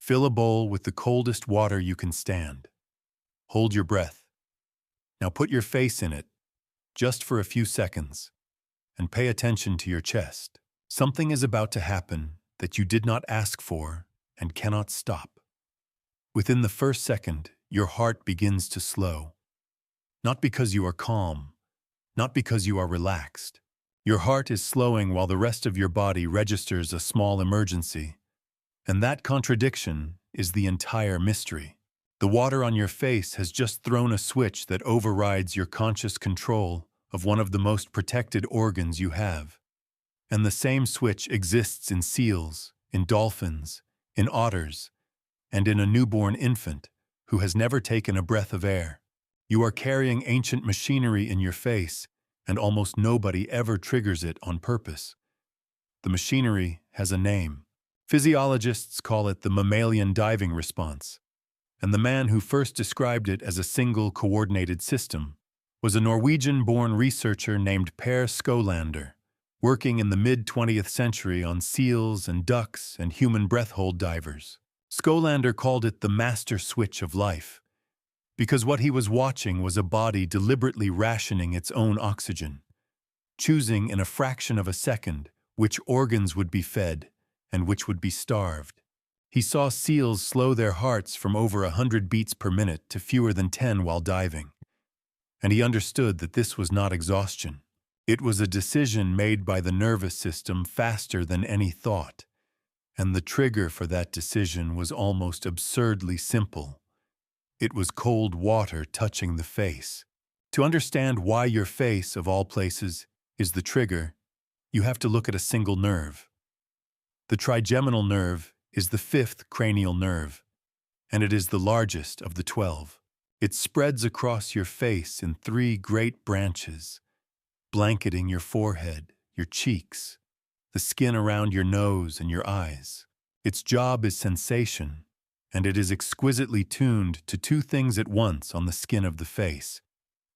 Fill a bowl with the coldest water you can stand. Hold your breath. Now put your face in it, just for a few seconds, and pay attention to your chest. Something is about to happen that you did not ask for and cannot stop. Within the first second, your heart begins to slow. Not because you are calm, not because you are relaxed. Your heart is slowing while the rest of your body registers a small emergency. And that contradiction is the entire mystery. The water on your face has just thrown a switch that overrides your conscious control of one of the most protected organs you have. And the same switch exists in seals, in dolphins, in otters, and in a newborn infant who has never taken a breath of air. You are carrying ancient machinery in your face, and almost nobody ever triggers it on purpose. The machinery has a name. Physiologists call it the mammalian diving response, and the man who first described it as a single coordinated system was a Norwegian-born researcher named Per Skolander, working in the mid-20th century on seals and ducks and human breath-hold divers. Skolander called it the master switch of life, because what he was watching was a body deliberately rationing its own oxygen, choosing in a fraction of a second which organs would be fed and which would be starved. He saw seals slow their hearts from over 100 beats per minute to fewer than 10 while diving. And he understood that this was not exhaustion. It was a decision made by the nervous system faster than any thought. And the trigger for that decision was almost absurdly simple. It was cold water touching the face. To understand why your face, of all places, is the trigger, you have to look at a single nerve. The trigeminal nerve is the fifth cranial nerve, and it is the largest of the 12. It spreads across your face in 3 great branches, blanketing your forehead, your cheeks, the skin around your nose and your eyes. Its job is sensation, and it is exquisitely tuned to 2 things at once on the skin of the face: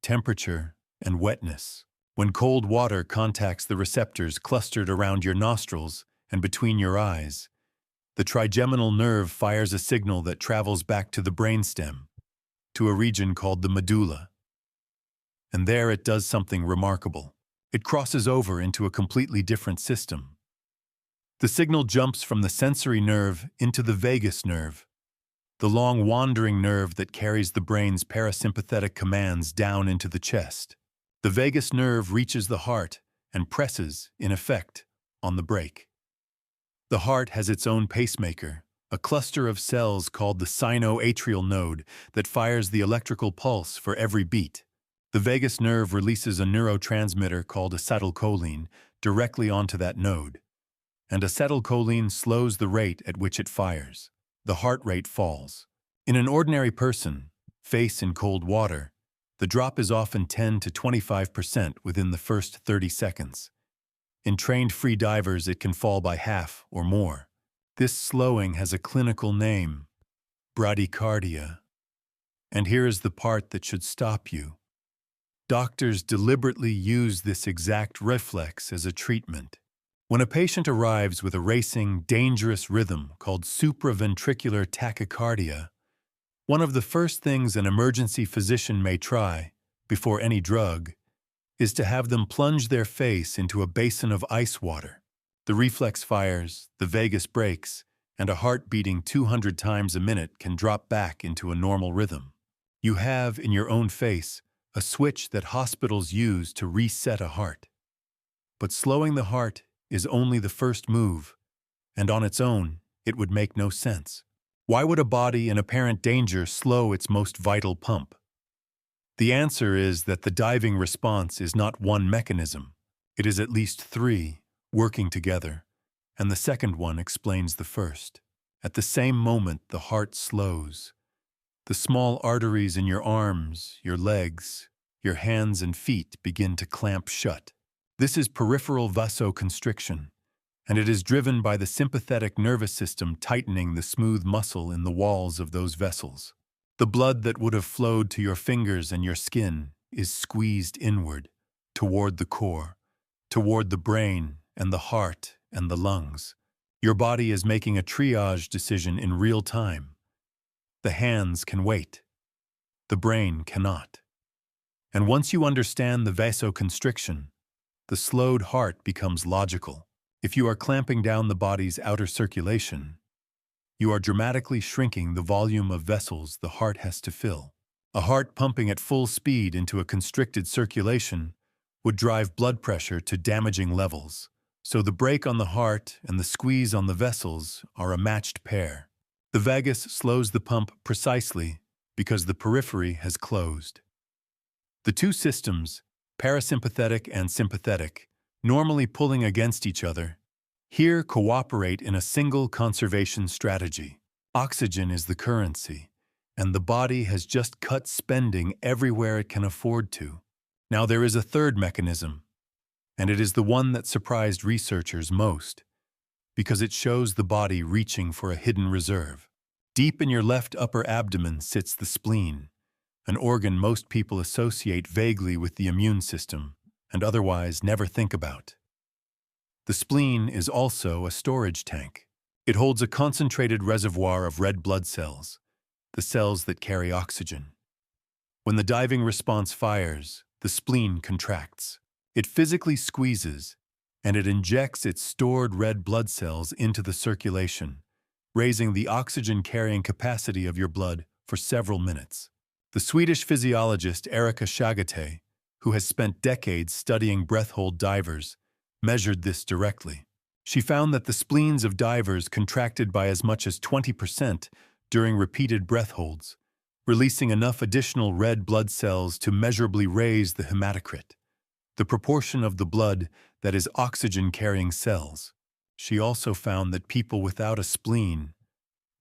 temperature and wetness. When cold water contacts the receptors clustered around your nostrils and between your eyes, the trigeminal nerve fires a signal that travels back to the brainstem, to a region called the medulla. And there it does something remarkable. It crosses over into a completely different system. The signal jumps from the sensory nerve into the vagus nerve, the long wandering nerve that carries the brain's parasympathetic commands down into the chest. The vagus nerve reaches the heart and presses, in effect, on the brake. The heart has its own pacemaker, a cluster of cells called the sinoatrial node that fires the electrical pulse for every beat. The vagus nerve releases a neurotransmitter called acetylcholine directly onto that node, and acetylcholine slows the rate at which it fires. The heart rate falls. In an ordinary person, face in cold water, the drop is often 10 to 25% within the first 30 seconds. In trained free divers, it can fall by half or more. This slowing has a clinical name: bradycardia. And here is the part that should stop you. Doctors deliberately use this exact reflex as a treatment. When a patient arrives with a racing, dangerous rhythm called supraventricular tachycardia, one of the first things an emergency physician may try, before any drug, is to have them plunge their face into a basin of ice water. The reflex fires, the vagus breaks, and a heart beating 200 times a minute can drop back into a normal rhythm. You have, in your own face, a switch that hospitals use to reset a heart. But slowing the heart is only the first move, and on its own, it would make no sense. Why would a body in apparent danger slow its most vital pump? The answer is that the diving response is not one mechanism. It is at least 3, working together, and the second one explains the first. At the same moment, the heart slows. The small arteries in your arms, your legs, your hands and feet begin to clamp shut. This is peripheral vasoconstriction, and it is driven by the sympathetic nervous system tightening the smooth muscle in the walls of those vessels. The blood that would have flowed to your fingers and your skin is squeezed inward, toward the core, toward the brain and the heart and the lungs. Your body is making a triage decision in real time. The hands can wait. The brain cannot. And once you understand the vasoconstriction, the slowed heart becomes logical. If you are clamping down the body's outer circulation, you are dramatically shrinking the volume of vessels the heart has to fill. A heart pumping at full speed into a constricted circulation would drive blood pressure to damaging levels. So the brake on the heart and the squeeze on the vessels are a matched pair. The vagus slows the pump precisely because the periphery has closed. The two systems, parasympathetic and sympathetic, normally pulling against each other, here cooperate in a single conservation strategy. Oxygen is the currency, and the body has just cut spending everywhere it can afford to. Now there is a third mechanism, and it is the one that surprised researchers most, because it shows the body reaching for a hidden reserve. Deep in your left upper abdomen sits the spleen, an organ most people associate vaguely with the immune system and otherwise never think about. The spleen is also a storage tank. It holds a concentrated reservoir of red blood cells, the cells that carry oxygen. When the diving response fires, the spleen contracts. It physically squeezes, and it injects its stored red blood cells into the circulation, raising the oxygen-carrying capacity of your blood for several minutes. The Swedish physiologist Erika Shagate, who has spent decades studying breath-hold divers, measured this directly. She found that the spleens of divers contracted by as much as 20% during repeated breath holds, releasing enough additional red blood cells to measurably raise the hematocrit, the proportion of the blood that is oxygen-carrying cells. She also found that people without a spleen,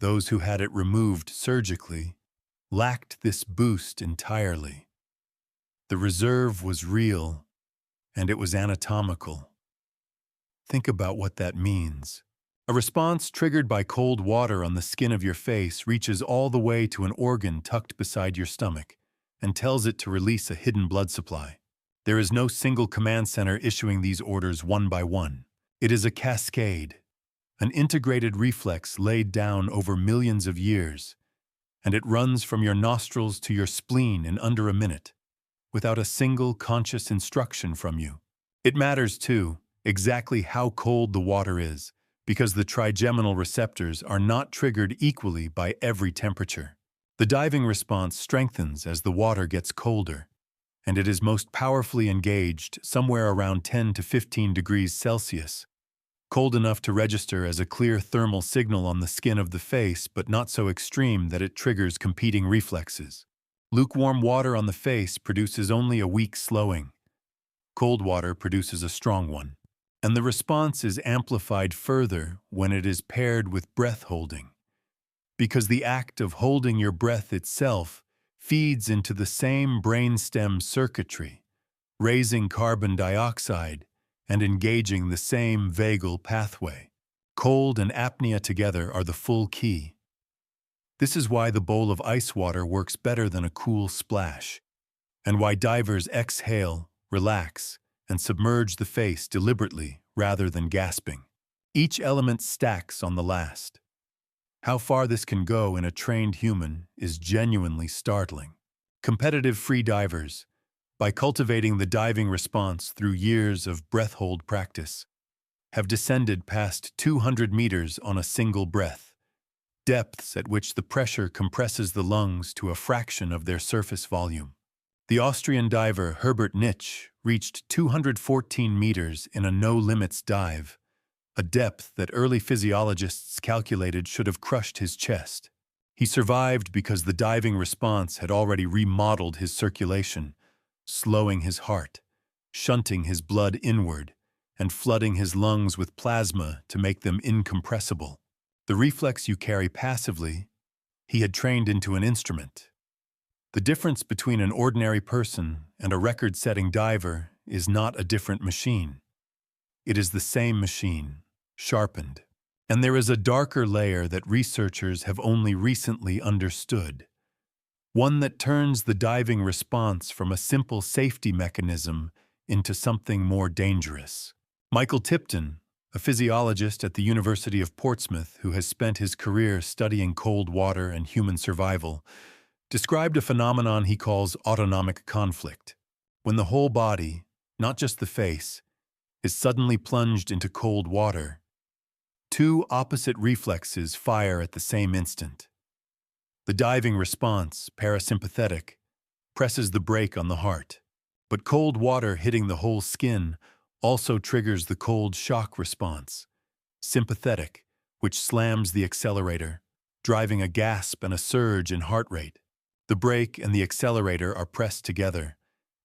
those who had it removed surgically, lacked this boost entirely. The reserve was real, and it was anatomical. Think about what that means. A response triggered by cold water on the skin of your face reaches all the way to an organ tucked beside your stomach and tells it to release a hidden blood supply. There is no single command center issuing these orders one by one. It is a cascade, an integrated reflex laid down over millions of years, and it runs from your nostrils to your spleen in under a minute, without a single conscious instruction from you. It matters, too, exactly how cold the water is, because the trigeminal receptors are not triggered equally by every temperature. The diving response strengthens as the water gets colder, and it is most powerfully engaged somewhere around 10 to 15 degrees Celsius, cold enough to register as a clear thermal signal on the skin of the face, but not so extreme that it triggers competing reflexes. Lukewarm water on the face produces only a weak slowing. Cold water produces a strong one. And the response is amplified further when it is paired with breath holding, because the act of holding your breath itself feeds into the same brainstem circuitry, raising carbon dioxide and engaging the same vagal pathway. Cold and apnea together are the full key. This is why the bowl of ice water works better than a cool splash, and why divers exhale, relax, and submerge the face deliberately rather than gasping. Each element stacks on the last. How far this can go in a trained human is genuinely startling. Competitive free divers, by cultivating the diving response through years of breath-hold practice, have descended past 200 meters on a single breath, depths at which the pressure compresses the lungs to a fraction of their surface volume. The Austrian diver Herbert Nitsch reached 214 meters in a no-limits dive, a depth that early physiologists calculated should have crushed his chest. He survived because the diving response had already remodeled his circulation, slowing his heart, shunting his blood inward, and flooding his lungs with plasma to make them incompressible. The reflex you carry passively, he had trained into an instrument. The difference between an ordinary person and a record-setting diver is not a different machine. It is the same machine, sharpened. And there is a darker layer that researchers have only recently understood, one that turns the diving response from a simple safety mechanism into something more dangerous. Michael Tipton, a physiologist at the University of Portsmouth who has spent his career studying cold water and human survival, described a phenomenon he calls autonomic conflict, when the whole body, not just the face, is suddenly plunged into cold water. Two opposite reflexes fire at the same instant. The diving response, parasympathetic, presses the brake on the heart, but cold water hitting the whole skin also triggers the cold shock response, sympathetic, which slams the accelerator, driving a gasp and a surge in heart rate. The brake and the accelerator are pressed together,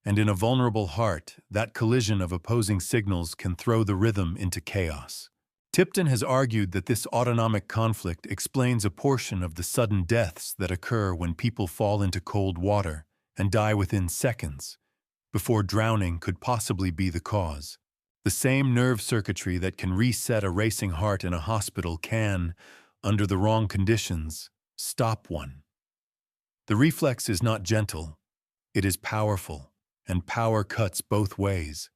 and in a vulnerable heart, that collision of opposing signals can throw the rhythm into chaos. Tipton has argued that this autonomic conflict explains a portion of the sudden deaths that occur when people fall into cold water and die within seconds, before drowning could possibly be the cause. The same nerve circuitry that can reset a racing heart in a hospital can, under the wrong conditions, stop one. The reflex is not gentle, it is powerful, and power cuts both ways.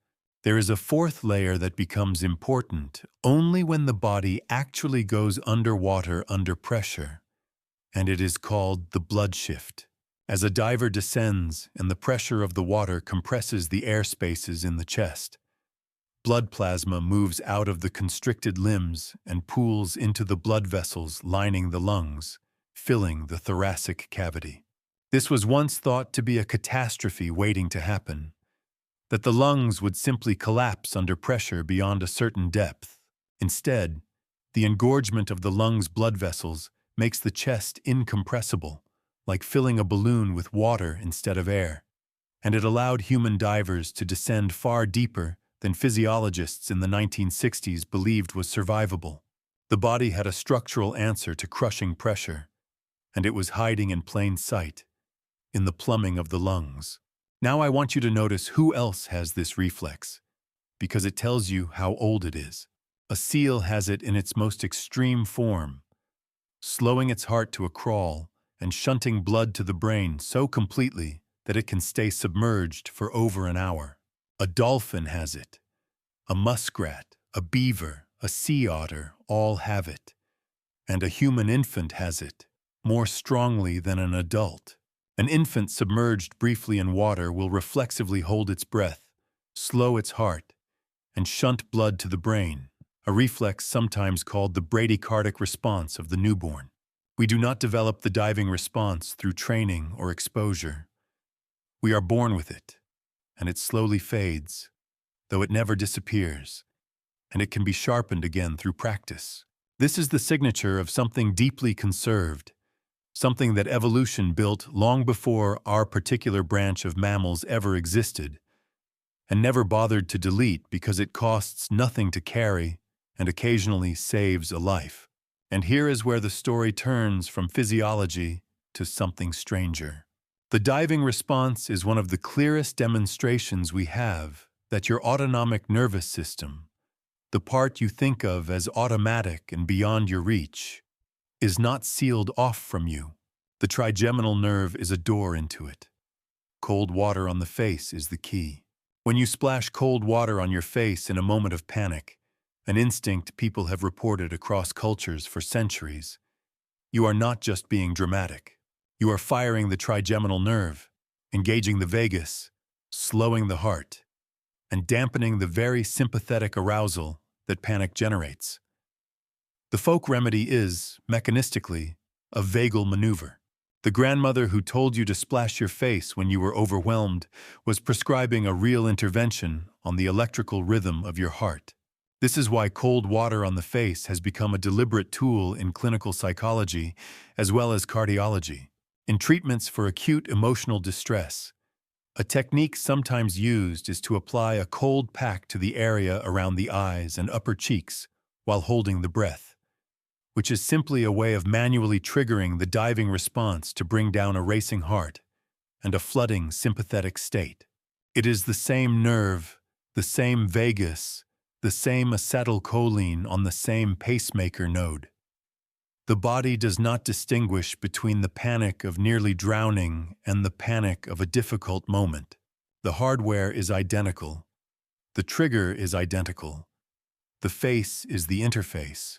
There is a fourth layer that becomes important only when the body actually goes underwater under pressure, and it is called the blood shift. As a diver descends and the pressure of the water compresses the air spaces in the chest, blood plasma moves out of the constricted limbs and pools into the blood vessels lining the lungs, filling the thoracic cavity. This was once thought to be a catastrophe waiting to happen, that the lungs would simply collapse under pressure beyond a certain depth. Instead, the engorgement of the lungs' blood vessels makes the chest incompressible, like filling a balloon with water instead of air, and it allowed human divers to descend far deeper than physiologists in the 1960s believed was survivable. The body had a structural answer to crushing pressure, and it was hiding in plain sight, in the plumbing of the lungs. Now I want you to notice who else has this reflex, because it tells you how old it is. A seal has it in its most extreme form, slowing its heart to a crawl and shunting blood to the brain so completely that it can stay submerged for over an hour. A dolphin has it. A muskrat, a beaver, a sea otter all have it. And a human infant has it, more strongly than an adult. An infant submerged briefly in water will reflexively hold its breath, slow its heart, and shunt blood to the brain, a reflex sometimes called the bradycardic response of the newborn. We do not develop the diving response through training or exposure. We are born with it, and it slowly fades, though it never disappears, and it can be sharpened again through practice. This is the signature of something deeply conserved, something that evolution built long before our particular branch of mammals ever existed, and never bothered to delete because it costs nothing to carry and occasionally saves a life. And here is where the story turns from physiology to something stranger. The diving response is one of the clearest demonstrations we have that your autonomic nervous system, the part you think of as automatic and beyond your reach, is not sealed off from you. The trigeminal nerve is a door into it. Cold water on the face is the key. When you splash cold water on your face in a moment of panic, an instinct people have reported across cultures for centuries, you are not just being dramatic. You are firing the trigeminal nerve, engaging the vagus, slowing the heart, and dampening the very sympathetic arousal that panic generates. The folk remedy is, mechanistically, a vagal maneuver. The grandmother who told you to splash your face when you were overwhelmed was prescribing a real intervention on the electrical rhythm of your heart. This is why cold water on the face has become a deliberate tool in clinical psychology as well as cardiology. In treatments for acute emotional distress, a technique sometimes used is to apply a cold pack to the area around the eyes and upper cheeks while holding the breath, which is simply a way of manually triggering the diving response to bring down a racing heart and a flooding sympathetic state. It is the same nerve, the same vagus, the same acetylcholine on the same pacemaker node. The body does not distinguish between the panic of nearly drowning and the panic of a difficult moment. The hardware is identical. The trigger is identical. The face is the interface.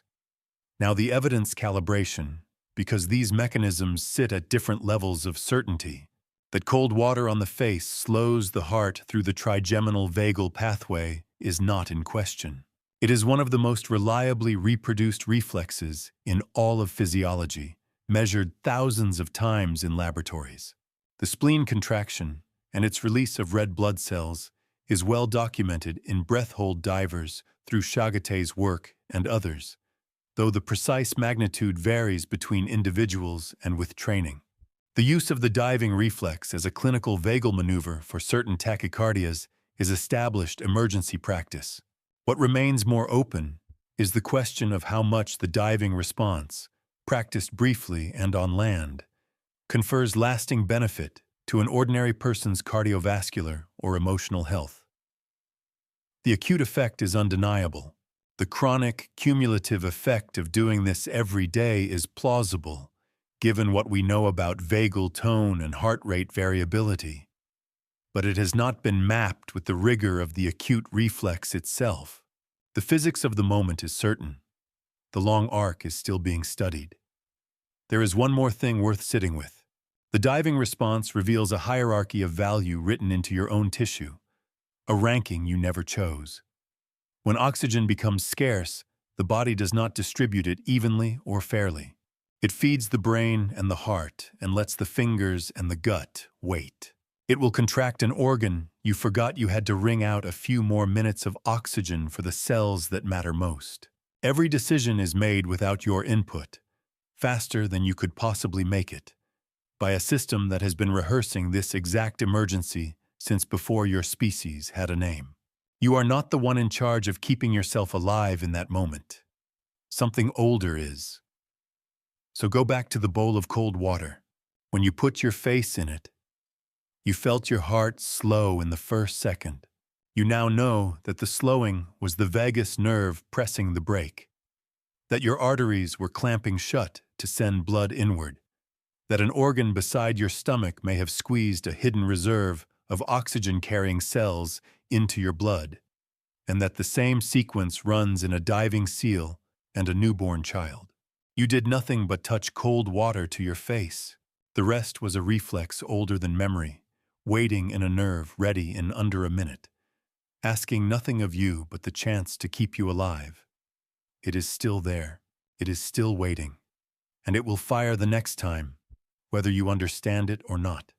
Now the evidence calibration, because these mechanisms sit at different levels of certainty, that cold water on the face slows the heart through the trigeminal vagal pathway is not in question. It is one of the most reliably reproduced reflexes in all of physiology, measured thousands of times in laboratories. The spleen contraction and its release of red blood cells is well documented in breath-hold divers through Chagate's work and others, though the precise magnitude varies between individuals and with training. The use of the diving reflex as a clinical vagal maneuver for certain tachycardias is established emergency practice. What remains more open is the question of how much the diving response, practiced briefly and on land, confers lasting benefit to an ordinary person's cardiovascular or emotional health. The acute effect is undeniable. The chronic, cumulative effect of doing this every day is plausible, given what we know about vagal tone and heart rate variability. But it has not been mapped with the rigor of the acute reflex itself. The physics of the moment is certain. The long arc is still being studied. There is one more thing worth sitting with. The diving response reveals a hierarchy of value written into your own tissue, a ranking you never chose. When oxygen becomes scarce, the body does not distribute it evenly or fairly. It feeds the brain and the heart and lets the fingers and the gut wait. It will contract an organ you forgot you had to wring out a few more minutes of oxygen for the cells that matter most. Every decision is made without your input, faster than you could possibly make it, by a system that has been rehearsing this exact emergency since before your species had a name. You are not the one in charge of keeping yourself alive in that moment. Something older is. So go back to the bowl of cold water. When you put your face in it, you felt your heart slow in the first second. You now know that the slowing was the vagus nerve pressing the brake, that your arteries were clamping shut to send blood inward, that an organ beside your stomach may have squeezed a hidden reserve of oxygen-carrying cells into your blood, and that the same sequence runs in a diving seal and a newborn child. You did nothing but touch cold water to your face. The rest was a reflex older than memory, waiting in a nerve ready in under a minute, asking nothing of you but the chance to keep you alive. It is still there. It is still waiting. And it will fire the next time, whether you understand it or not.